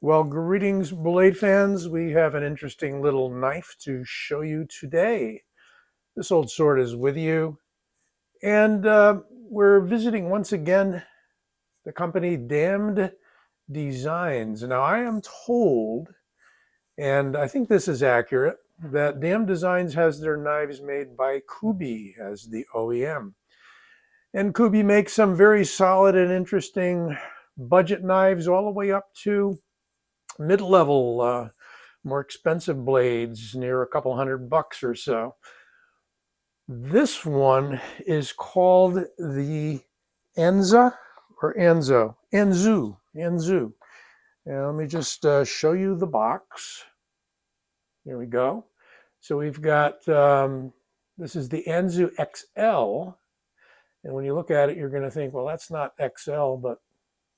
Well, greetings, blade fans. We have an interesting little knife to show you today. This old sword is with you, and we're visiting once again the company Damned Designs. Now, I am told, and I think this is accurate, that Damned Designs has their knives made by Kubi as the OEM. And Kubi makes some very solid and interesting budget knives all the way up to mid-level, more expensive blades near a couple $100 or so. This one is called the Anzu or Anzu. And let me just show you the box. Here we go. So we've got, this is the Anzu XL. And when you look at it, you're going to think, well, that's not XL, but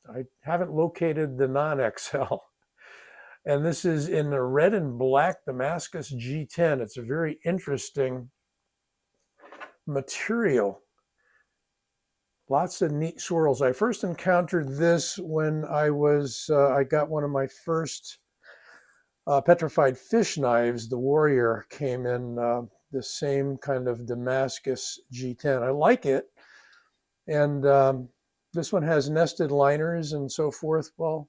I haven't located the non-XL. And this is in the red and black Damascus G10. It's a very interesting material. Lots of neat swirls. I first encountered this when I got one of my first petrified fish knives. The Warrior came in the same kind of Damascus G10. I like it. And this one has nested liners and so forth. Well,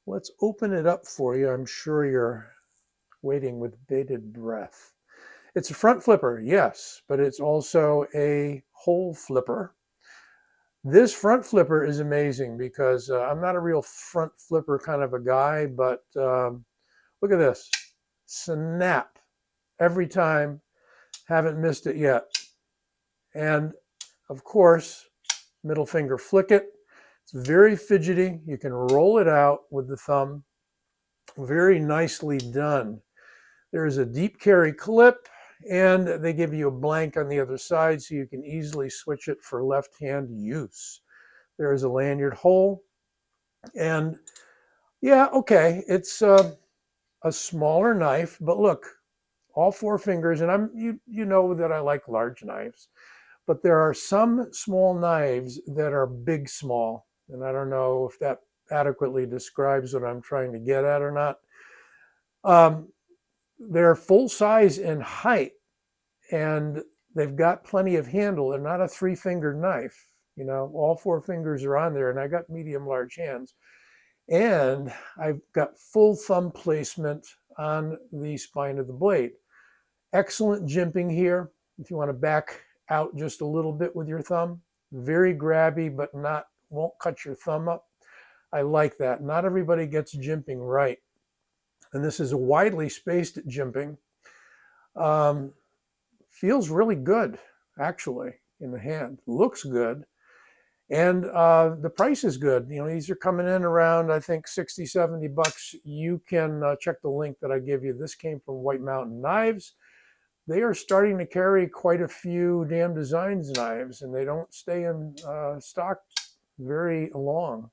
let's open it up for you. I'm sure you're waiting with bated breath. It's a front flipper, yes, but it's also a hole flipper. This front flipper is amazing because I'm not a real front flipper kind of a guy, but look at this. Snap every time. Haven't missed it yet. And of course, middle finger flick it. It's very fidgety. You can roll it out with the thumb. Very nicely done. There's a deep carry clip, and they give you a blank on the other side so you can easily switch it for left-hand use. There is a lanyard hole. And yeah, okay, it's a smaller knife, but look, all four fingers, and you know that I like large knives, but there are some small knives that are big small. And I don't know if that adequately describes what I'm trying to get at or not. They're full size in height, and they've got plenty of handle. They're not a three-fingered knife. You know, all four fingers are on there, and I got medium large hands. And I've got full thumb placement on the spine of the blade. Excellent jimping here. If you want to back out just a little bit with your thumb, very grabby, but won't cut your thumb up. I like that. Not everybody gets jimping right. And this is a widely spaced jimping. Feels really good, actually, in the hand. Looks good. And the price is good. You know, these are coming in around, I think, 60, 70 bucks. You can check the link that I give you. This came from White Mountain Knives. They are starting to carry quite a few Damned Designs knives, and they don't stay in stock very long.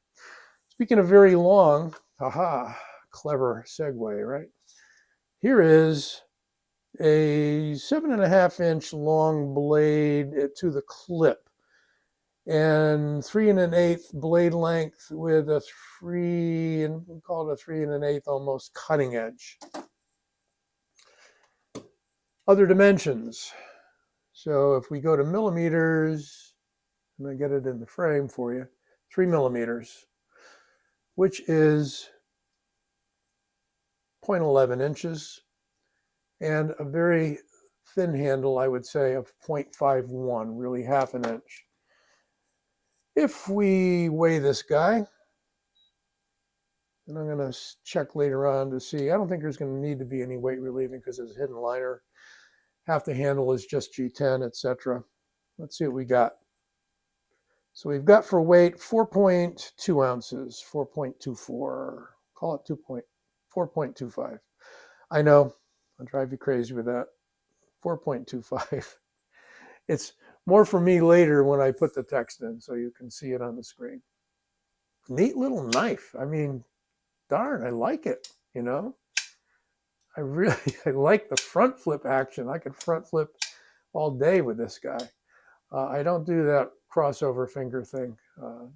Speaking of very long, haha, clever segue, right? Here is a 7.5-inch long blade to the clip, and 3 1/8 blade length with a 3 1/8 almost cutting edge. Other dimensions. So if we go to millimeters, I'm going to get it in the frame for you, 3 millimeters, which is 0.11 inches, and a very thin handle, I would say, of 0.51, really half an inch. If we weigh this guy, and I'm going to check later on to see, I don't think there's going to need to be any weight relieving because there's a hidden liner. Half the handle is just G10, etc. Let's see what we got. So we've got for weight 4.2 ounces, 4.24, call it 4.25. I know, I'll drive you crazy with that. 4.25. It's more for me later when I put the text in so you can see it on the screen. Neat little knife. I mean, darn, I like it, you know. I like the front flip action. I could front flip all day with this guy. I don't do that crossover finger thing.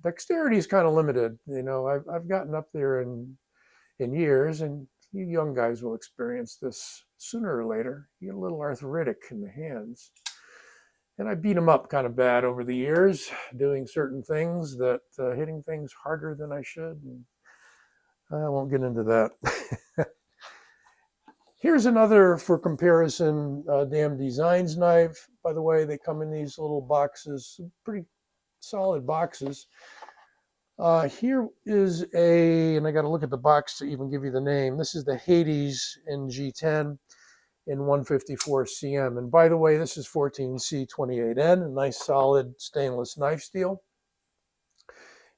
Dexterity is kind of limited. You know, I've gotten up there in in years, and you young guys will experience this sooner or later. You get a little arthritic in the hands. And I beat them up kind of bad over the years, doing certain things that hitting things harder than I should. And I won't get into that. Here's another, for comparison, Damn Designs knife. By the way, they come in these little boxes, pretty solid boxes. Here is and I got to look at the box to even give you the name. This is the Hades in G10 in 154 cm. And by the way, this is 14C28N, a nice solid stainless knife steel.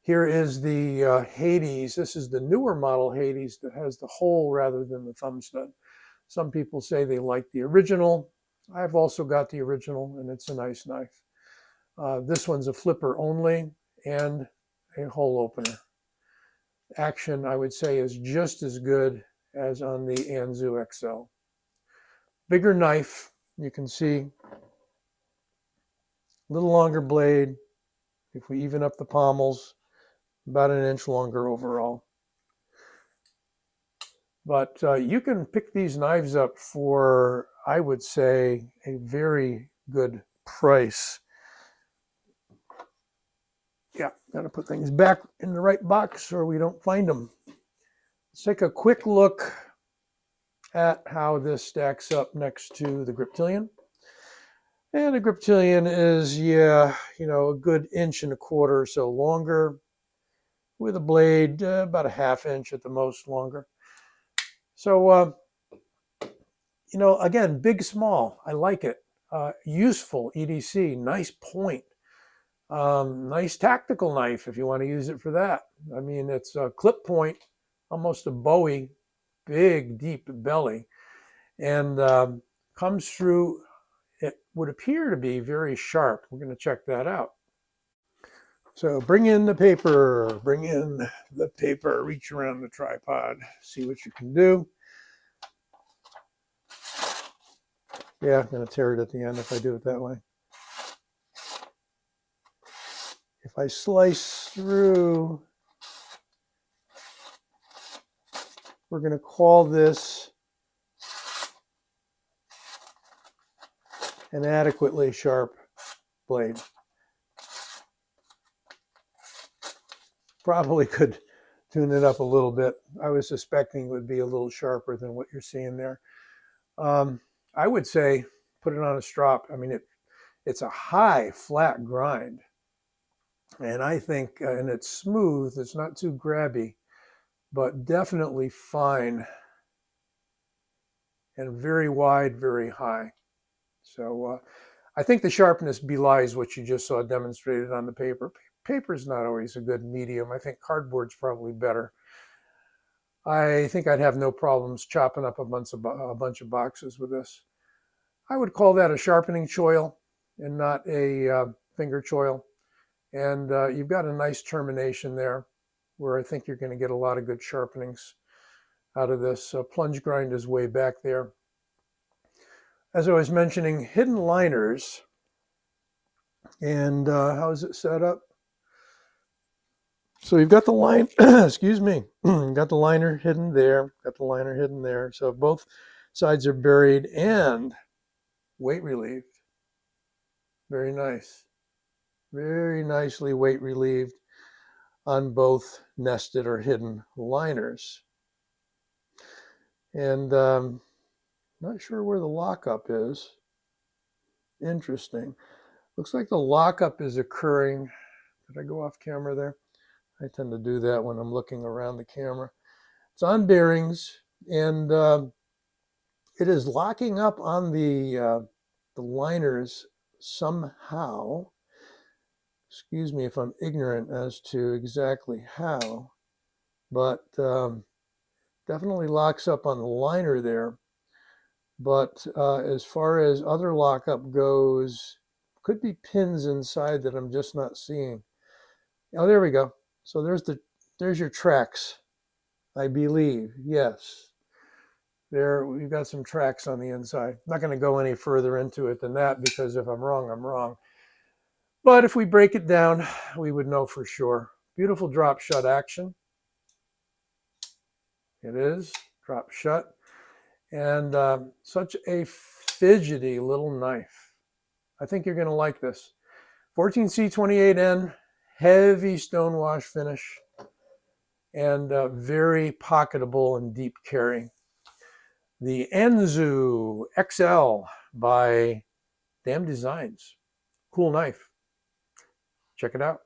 Here is the Hades. This is the newer model Hades that has the hole rather than the thumb stud. Some people say they like the original. I've also got the original, and it's a nice knife. This one's a flipper only and a hole opener. Action, I would say, is just as good as on the Anzu XL. Bigger knife, you can see, a little longer blade. If we even up the pommels, about an inch longer overall. But you can pick these knives up for, I would say, a very good price. Yeah, got to put things back in the right box or we don't find them. Let's take a quick look at how this stacks up next to the Griptilian. And the Griptilian is, yeah, you know, a good 1.25 inches or so longer, with a blade about a 1/2 inch at the most longer. So, you know, again, big, small, I like it. Useful EDC, nice point. Nice tactical knife if you want to use it for that. I mean, it's a clip point, almost a Bowie, big, deep belly, and comes through, it would appear to be very sharp. We're going to check that out. So bring in the paper, reach around the tripod, see what you can do. Yeah, I'm going to tear it at the end if I do it that way. If I slice through, we're going to call this an adequately sharp blade. Probably could tune it up a little bit. I was suspecting it would be a little sharper than what you're seeing there. I would say put it on a strop. I mean, it's a high flat grind. And I think, and it's smooth, it's not too grabby, but definitely fine and very wide, very high. So I think the sharpness belies what you just saw demonstrated on the paper. Paper is not always a good medium. I think cardboard's probably better. I think I'd have no problems chopping up a bunch of boxes with this. I would call that a sharpening choil and not a finger choil. And you've got a nice termination there where I think you're going to get a lot of good sharpenings out of this. Plunge grind is way back there. As I was mentioning, hidden liners. And how is it set up? So you've got the line, excuse me, got the liner hidden there, got the liner hidden there. So both sides are buried and weight relieved. Very nice. Very nicely weight relieved on both nested or hidden liners. And not sure where the lockup is. Interesting. Looks like the lockup is occurring. Did I go off camera there? I tend to do that when I'm looking around the camera. It's on bearings, and it is locking up on the liners somehow. Excuse me if I'm ignorant as to exactly how, but definitely locks up on the liner there. But as far as other lockup goes, could be pins inside that I'm just not seeing. Oh, there we go. So there's your tracks, I believe. Yes. There, we've got some tracks on the inside. I'm not going to go any further into it than that because if I'm wrong, I'm wrong. But if we break it down, we would know for sure. Beautiful drop shot action. It is, drop shut. And such a fidgety little knife. I think you're going to like this. 14C28N, heavy stonewash finish, and very pocketable and deep carry. The Anzu XL by Damn Designs. Cool knife. Check it out.